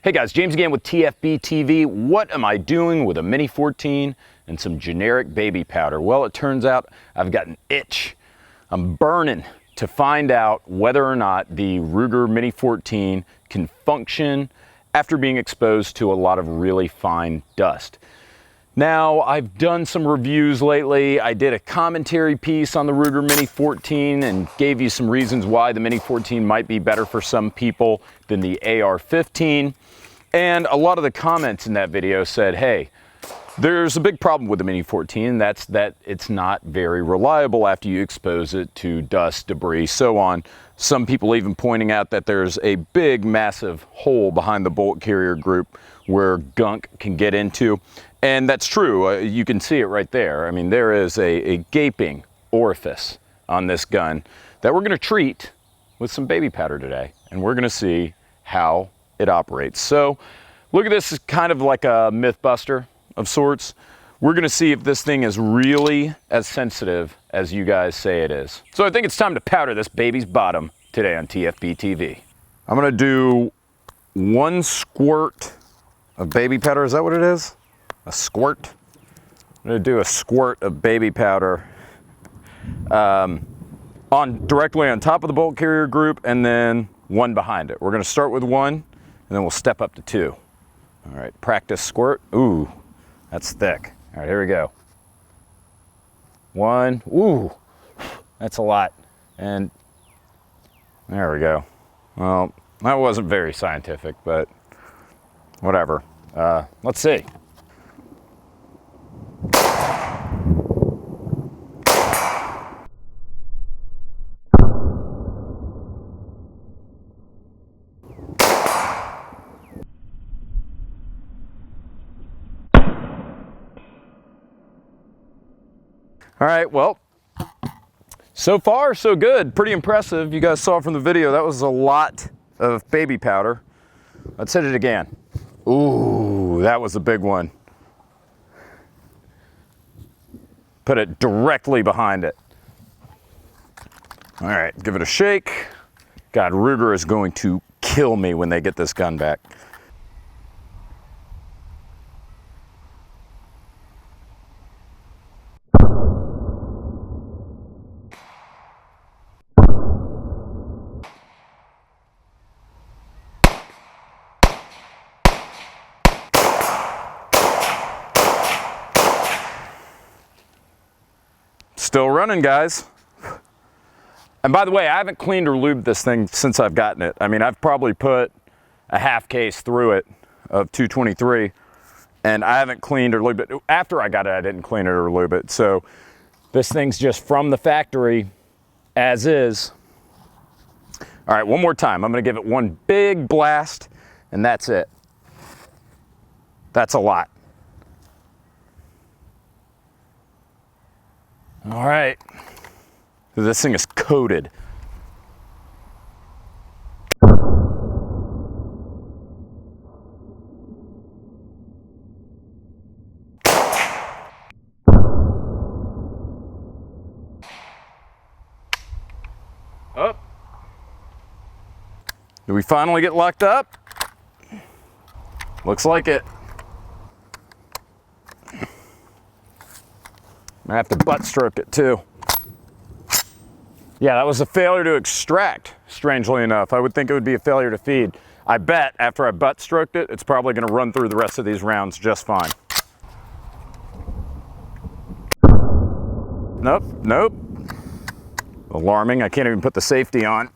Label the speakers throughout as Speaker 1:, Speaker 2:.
Speaker 1: Hey guys, James again with tfbtv. What am I doing with a Mini-14 and some generic baby powder? Well, it turns out I've got an itch. I'm burning to find out whether or not the Ruger Mini-14 can function after being exposed to a lot of really fine dust. Now, I've done some reviews lately. I did a commentary piece on the Ruger Mini-14 and gave you some reasons why the Mini-14 might be better for some people than the AR-15. And a lot of the comments in that video said, hey, there's a big problem with the Mini-14, and that's that it's not very reliable after you expose it to dust, debris, so on. Some people even pointing out that there's a big, massive hole behind the bolt carrier group where gunk can get into. And that's true. You can see it right there. I mean, there is a gaping orifice on this gun that we're going to treat with some baby powder today, and we're going to see how it operates. So look at this as kind of like a myth buster of sorts. We're going to see if this thing is really as sensitive as you guys say it is. So I think it's time to powder this baby's bottom today on tfbtv. I'm going to do 1 squirt of baby powder. Is that what it is? A squirt? I'm going to do a squirt of baby powder directly on top of the bolt carrier group, and then 1 behind it. We're going to start with 1, and then we'll step up to 2. All right, practice squirt. Ooh, that's thick. All right, here we go. 1, ooh, that's a lot. And there we go. Well, that wasn't very scientific, but whatever. Let's see. All right, well, so far so good. Pretty impressive. You guys saw from the video, that was a lot of baby powder. Let's hit it again. Ooh, that was a big one. Put it directly behind it. All right, give it a shake. God, Ruger is going to kill me when they get this gun back. Still running, guys. And by the way, I haven't cleaned or lubed this thing since I've gotten it. I mean, I've probably put a half case through it of 223, and I haven't cleaned or lubed it. After I got it, I didn't clean it or lube it. So this thing's just from the factory as is. All right, one more time. I'm gonna give it 1 big blast, and that's it. That's a lot. All right, this thing is coated. Up. Did we finally get locked up? Looks like it. I have to butt stroke it too. Yeah, that was a failure to extract, strangely enough. I would think it would be a failure to feed. I bet after I butt stroked it, it's probably gonna run through the rest of these rounds just fine. Nope, nope. Alarming, I can't even put the safety on.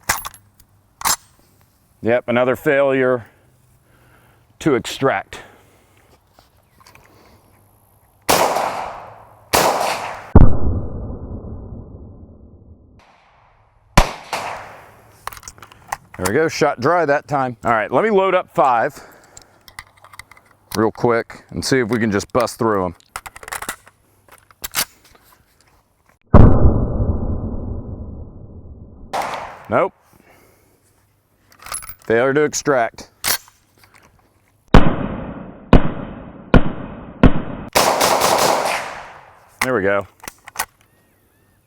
Speaker 1: Yep, another failure to extract. There we go, shot dry that time. All right, let me load up 5 real quick and see if we can just bust through them. Nope. Failure to extract. There we go.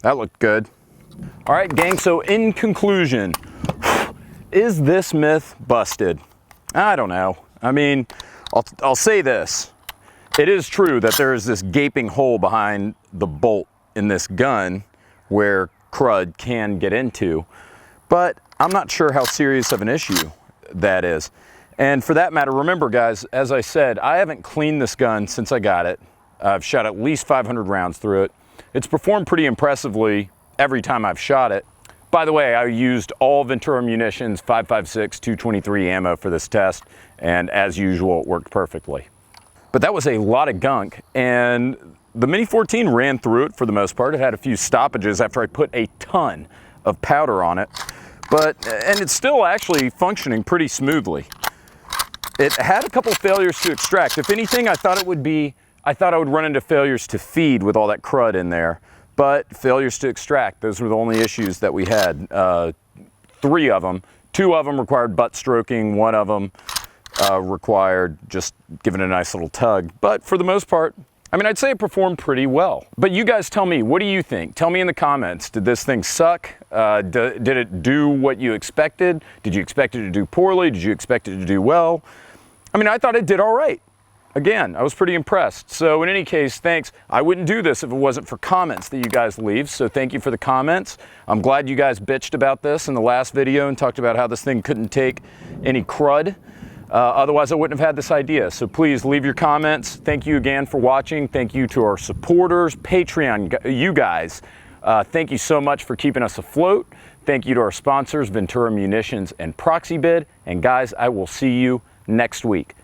Speaker 1: That looked good. All right, gang, so in conclusion, is this myth busted? I don't know. I mean, I'll say this. It is true that there is this gaping hole behind the bolt in this gun where crud can get into, but I'm not sure how serious of an issue that is. And for that matter, remember guys, as I said, I haven't cleaned this gun since I got it. I've shot at least 500 rounds through it. It's performed pretty impressively every time I've shot it. By the way, I used all Ventura Munitions 5.56 223 ammo for this test, and as usual, it worked perfectly. But that was a lot of gunk, and the Mini-14 ran through it for the most part. It had a few stoppages after I put a ton of powder on it, and it's still actually functioning pretty smoothly. It had a couple failures to extract. If anything, I thought I would run into failures to feed with all that crud in there. But failures to extract, those were the only issues that we had. 3 of them. 2 of them required butt stroking. 1 of them required just giving it a nice little tug. But for the most part, I mean, I'd say it performed pretty well. But you guys tell me, what do you think? Tell me in the comments, did this thing suck? Did it do what you expected? Did you expect it to do poorly? Did you expect it to do well? I mean, I thought it did all right. Again, I was pretty impressed. So in any case, thanks. I wouldn't do this if it wasn't for comments that you guys leave. So thank you for the comments. I'm glad you guys bitched about this in the last video and talked about how this thing couldn't take any crud. Otherwise, I wouldn't have had this idea. So please leave your comments. Thank you again for watching. Thank you to our supporters, Patreon, you guys. Thank you so much for keeping us afloat. Thank you to our sponsors, Ventura Munitions and ProxyBid. And guys, I will see you next week.